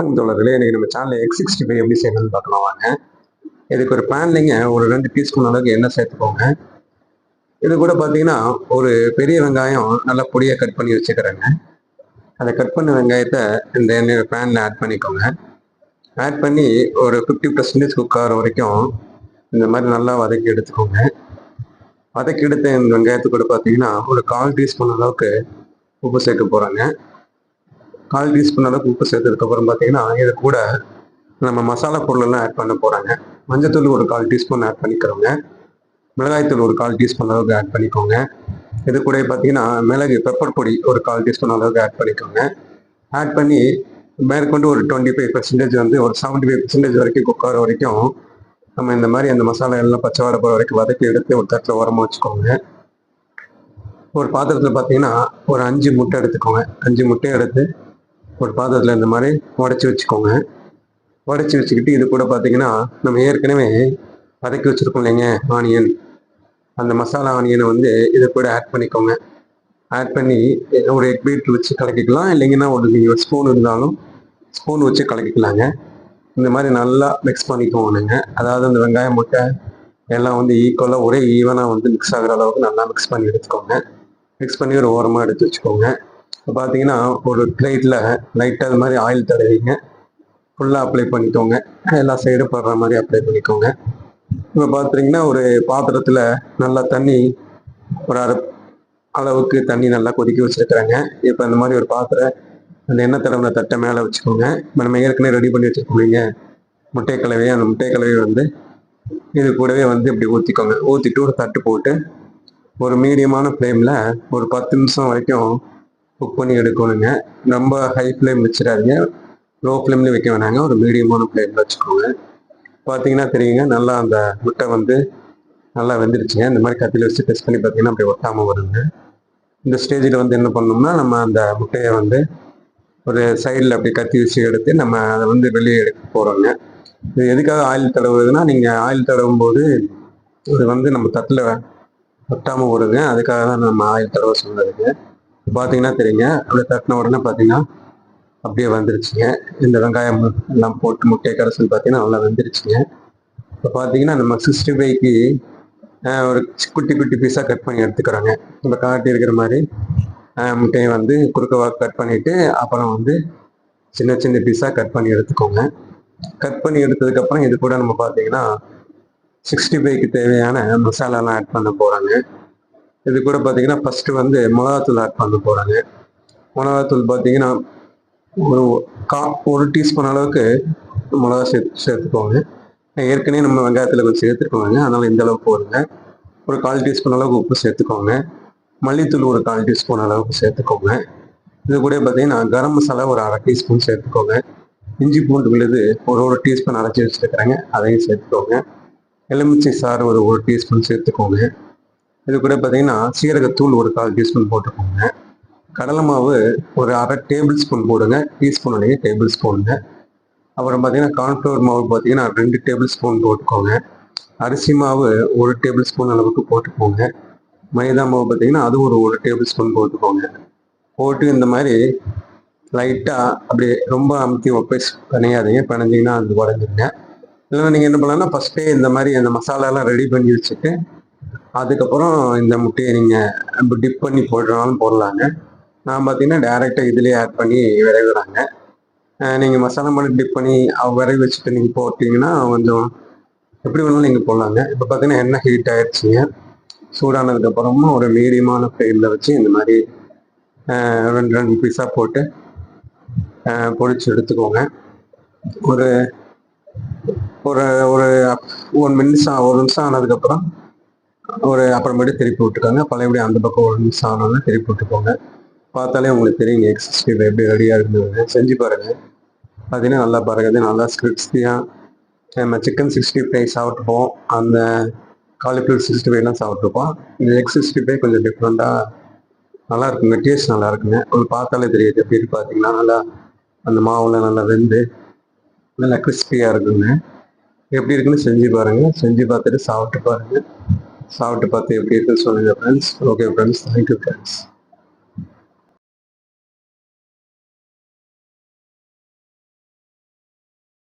வணக்கம் தோழர்களே, இன்னைக்கு நம்ம சேனலில் X65 எப்படி செய்யணும்னு பார்க்கலாம் வாங்க. இதுக்கு ஒரு பேன்லைங்க ஒரு 2 டீஸ்பூன் அளவுக்கு எண்ணெய் சேர்த்துக்கோங்க. இது கூட பார்த்தீங்கன்னா ஒரு பெரிய வெங்காயம் நல்லா பொடியாக கட் பண்ணி வச்சுக்கிறேங்க. அதை கட் பண்ண வெங்காயத்தை இந்த எண்ணெய் பேனில் ஆட் பண்ணிக்கோங்க. ஆட் பண்ணி ஒரு 50% குக் ஆகிற வரைக்கும் இந்த மாதிரி நல்லா வதக்கி எடுத்துக்கோங்க. வதக்கி எடுத்த இந்த வெங்காயத்து கூட பார்த்தீங்கன்னா ஒரு 1/4 டீஸ்பூன் அளவுக்கு உப்பு சேர்க்க போகிறாங்க. 1/4 டீஸ்பூன் அளவுக்கு உப்பு சேர்த்ததுக்கப்புறம் பார்த்தீங்கன்னா இது கூட நம்ம மசாலா பொருளெல்லாம் ஆட் பண்ண போகிறாங்க. மஞ்சத்தூள் ஒரு 1/4 டீஸ்பூன் ஆட் பண்ணிக்கிறோங்க. மிளகாய்த்தூள் ஒரு 1/4 டீஸ்பூன் அளவுக்கு ஆட் பண்ணிக்கோங்க. இது கூட பார்த்தீங்கன்னா மிளகு பெப்பர் பொடி ஒரு 1/4 டீஸ்பூன் அளவுக்கு ஆட் பண்ணிக்கோங்க. ஆட் பண்ணி மேற்கொண்டு ஒரு 25% வந்து ஒரு 75% வரைக்கும் குக் ஆகிற வரைக்கும் நம்ம இந்த மாதிரி அந்த மசாலா எல்லாம் பச்சை வாடை போகிற வரைக்கும் வதக்கி எடுத்து ஒரு தட்டில் உரமாக வச்சுக்கோங்க. ஒரு பாத்திரத்தில் பார்த்தீங்கன்னா ஒரு 5 முட்டை எடுத்துக்கோங்க. 5 முட்டையை எடுத்து ஒரு பாத்திரத்தில் இந்த மாதிரி உடச்சி வச்சுக்கோங்க. உடச்சி வச்சுக்கிட்டு இது கூட பார்த்தீங்கன்னா நம்ம ஏற்கனவே வதக்கி வச்சுருக்கோம் இல்லைங்க ஆனியன், அந்த மசாலா ஆனியனை வந்து இது கூட ஆட் பண்ணிக்கோங்க. ஆட் பண்ணி ஒரு எக் பீட் வச்சு கலக்கிக்கலாம், இல்லைங்கன்னா ஒரு நீங்கள் ஸ்பூன் இருந்தாலும் ஸ்பூன் வச்சு கலக்கிக்கலாங்க. இந்த மாதிரி நல்லா மிக்ஸ் பண்ணிக்கோங்க. அதாவது அந்த வெங்காயம் முட்டை எல்லாம் வந்து ஈக்குவலாக ஒரே ஈவனாக வந்து மிக்ஸ் ஆகிற அளவுக்கு நல்லா மிக்ஸ் பண்ணி எடுத்துக்கோங்க. மிக்ஸ் பண்ணி ஒரு ஓரமாக எடுத்து வச்சுக்கோங்க. இப்போ பார்த்தீங்கன்னா ஒரு பிளேட்டில் லைட்டாக அது மாதிரி ஆயில் தடவிங்க, ஃபுல்லாக அப்ளை பண்ணிக்கோங்க. எல்லா சைடும் படுற மாதிரி அப்ளை பண்ணிக்கோங்க. இப்போ பார்த்துட்டிங்கன்னா ஒரு பாத்திரத்தில் நல்லா தண்ணி ஒரு அரை அளவுக்கு தண்ணி நல்லா கொதிக்க வச்சுருக்குறாங்க. இப்போ இந்த மாதிரி ஒரு பாத்திரம் அந்த எண்ணெய் தடவின தட்டை மேலே வச்சுக்கோங்க. இப்போ நம்ம ஏற்கனவே ரெடி பண்ணி வச்சுருக்கோங்க முட்டை கலவையை, அந்த முட்டை கலவையை வந்து இது கூடவே வந்து இப்படி ஊற்றிக்கோங்க. ஊற்றிட்டு ஒரு தட்டு போட்டு ஒரு மீடியமான ஃப்ளேமில் ஒரு 10 நிமிஷம் வரைக்கும் குக் பண்ணி எடுக்கணுங்க. ரொம்ப ஹை ஃப்ளேம் வச்சிடாதீங்க, லோ ஃப்ளேம்லேயும் வைக்க வேணாங்க, ஒரு மீடியமான ஃப்ளேமில் வச்சுக்கோங்க. பார்த்தீங்கன்னா தெரியுங்க நல்லா அந்த முட்டை வந்து நல்லா வெந்துருச்சுங்க. இந்த மாதிரி கத்தியில் வச்சு டெஸ்ட் பண்ணி பார்த்தீங்கன்னா அப்படி ஒட்டாமல் வருங்க. இந்த ஸ்டேஜில் வந்து என்ன பண்ணோம்னா நம்ம அந்த முட்டையை வந்து ஒரு சைடில் அப்படி கத்தி வச்சு எடுத்து நம்ம அதை வந்து வெளியே எடுக்க போகிறோங்க. இது எதுக்காக ஆயில் தடவுறதுன்னா, நீங்கள் ஆயில் தடவும் போது இது வந்து நம்ம தட்டில் ஒட்டாமல் வருங்க, அதுக்காக தான் நம்ம ஆயில் தடவை சொன்னதுங்க. பார்த்தீங்கன்னா தெரியுங்க அப்படியே தட்டின உடனே பார்த்தீங்கன்னா அப்படியே வந்துருச்சுங்க. இந்த வெங்காயம் எல்லாம் போட்டு முட்டை கரைசல் பார்த்தீங்கன்னா நல்லா வந்துருச்சுங்க. இப்போ பார்த்தீங்கன்னா நம்ம 65க்கு ஒரு குட்டி குட்டி பீஸாக கட் பண்ணி எடுத்துக்கிறோங்க. இப்போ காட்டி இருக்கிற மாதிரி முட்டையை வந்து குறுக்கவாக கட் பண்ணிவிட்டு அப்புறம் வந்து சின்ன சின்ன பீஸாக கட் பண்ணி எடுத்துக்கோங்க. கட் பண்ணி எடுத்ததுக்கப்புறம் இது கூட நம்ம பார்த்தீங்கன்னா 65க்கு தேவையான மசாலாலாம் ஆட் பண்ண போகிறாங்க. இது கூட பார்த்தீங்கன்னா ஃபஸ்ட்டு வந்து மிளகாத்தூள் ஆட் பண்ண போகிறாங்க. மிளகாத்தூள் பார்த்தீங்கன்னா ஒரு டீஸ்பூன் அளவுக்கு மிளகா சேர்த்துக்கோங்க. ஏற்கனவே நம்ம வெங்காயத்தில் கொஞ்சம் சேர்த்துக்கோங்க, அதனால் இந்த அளவுக்கு போடுங்க. ஒரு 1/4 டீஸ்பூன் அளவுக்கு உப்பு சேர்த்துக்கோங்க. மல்லித்தூள் ஒரு 1/4 டீஸ்பூன் அளவுக்கு சேர்த்துக்கோங்க. இது கூட பார்த்தீங்கன்னா கரம் மசாலா ஒரு 1/2 டீஸ்பூன் சேர்த்துக்கோங்க. இஞ்சி பூண்டு விழுது ஒரு டீஸ்பூன் அரைச்சி வச்சுருக்கிறேங்க, அதையும் சேர்த்துக்கோங்க. எலுமிச்சை சாறு ஒரு டீஸ்பூன் சேர்த்துக்கோங்க. இது கூட பார்த்தீங்கன்னா சீரகத்தூள் ஒரு 1/4 டீஸ்பூன் போட்டுக்கோங்க. கடலை மாவு ஒரு 1/2 டேபிள் ஸ்பூன் போடுங்க, டீஸ்பூனுடைய டேபிள் ஸ்பூனுங்க. அப்புறம் பார்த்தீங்கன்னா கார்ன்ஃப்ளவர் மாவு பார்த்தீங்கன்னா 2 டேபிள் ஸ்பூன் போட்டுக்கோங்க. அரிசி மாவு 1 டேபிள் ஸ்பூன் அளவுக்கு போட்டுக்கோங்க. மைதா மாவு பார்த்தீங்கன்னா அது ஒரு டேபிள் ஸ்பூன் போட்டுக்கோங்க. போட்டு இந்த மாதிரி லைட்டாக அப்படியே ரொம்ப அமுத்தி பிணையாதீங்க, பிணைஞ்சிங்கன்னா அது உடஞ்சிருங்க. இல்லைன்னா நீங்கள் என்ன பண்ணலாம்னா ஃபஸ்ட்டே இந்த மாதிரி அந்த மசாலாலாம் ரெடி பண்ணி வச்சுட்டு அதுக்கப்புறம் இந்த முட்டையை நீங்கள் டிப் பண்ணி போடுறனாலும் போடலாங்க. நான் பார்த்தீங்கன்னா டேரெக்டாக இதுலேயே ஆட் பண்ணி விரைவிறாங்க. நீங்கள் மசாலா மட்டும் டிப் பண்ணி விரைவி வச்சுட்டு நீங்கள் போட்டிங்கன்னா கொஞ்சம் எப்படி வேணாலும் நீங்கள் போடலாங்க. இப்போ பார்த்தீங்கன்னா எண்ணெய் ஹீட் ஆகிடுச்சிங்க. சூடானதுக்கப்புறமா ஒரு மீடியமான ஃப்ளேமில் வச்சு இந்த மாதிரி 2 பீஸாக போட்டு பொரிச்சு எடுத்துக்கோங்க. ஒரு ஒரு ஒரு 1 நிமிஷம் ஆனதுக்கப்புறம் அப்புறமேட்டு திருப்பி விட்டுக்கோங்க. பழையபடி அந்த பக்கம் 1 நிமிஷம் ஆனாலும் திருப்பி விட்டுக்கோங்க. பார்த்தாலே உங்களுக்கு தெரியுங்க X65 எப்படி ரெடியாக இருந்தது. செஞ்சு பாருங்கள். பார்த்தீங்கன்னா நல்லா பாருங்கள், நல்லா கிறிஸ்பியாக நம்ம சிக்கன் 65 சாப்பிட்ருப்போம், அந்த காலிஃப்ளவர் 65லாம் சாப்பிட்ருப்போம். இந்த X65 கொஞ்சம் டிஃப்ரெண்ட்டாக நல்லா இருக்குங்க, டேஸ்ட் நல்லா இருக்குங்க. உங்களுக்கு பார்த்தாலே தெரியுது எப்படி பார்த்தீங்கன்னா நல்லா அந்த மாவில் நல்லா வெந்து நல்லா கிறிஸ்பியாக இருக்குங்க. எப்படி இருக்குன்னு செஞ்சு பாருங்கள். செஞ்சு பார்த்துட்டு சாப்பிட்டு பாருங்கள். சாப்பிட்டு பார்த்து எப்படி இருக்குன்னு சொல்லுங்கள் friends. Okay friends, thank you friends.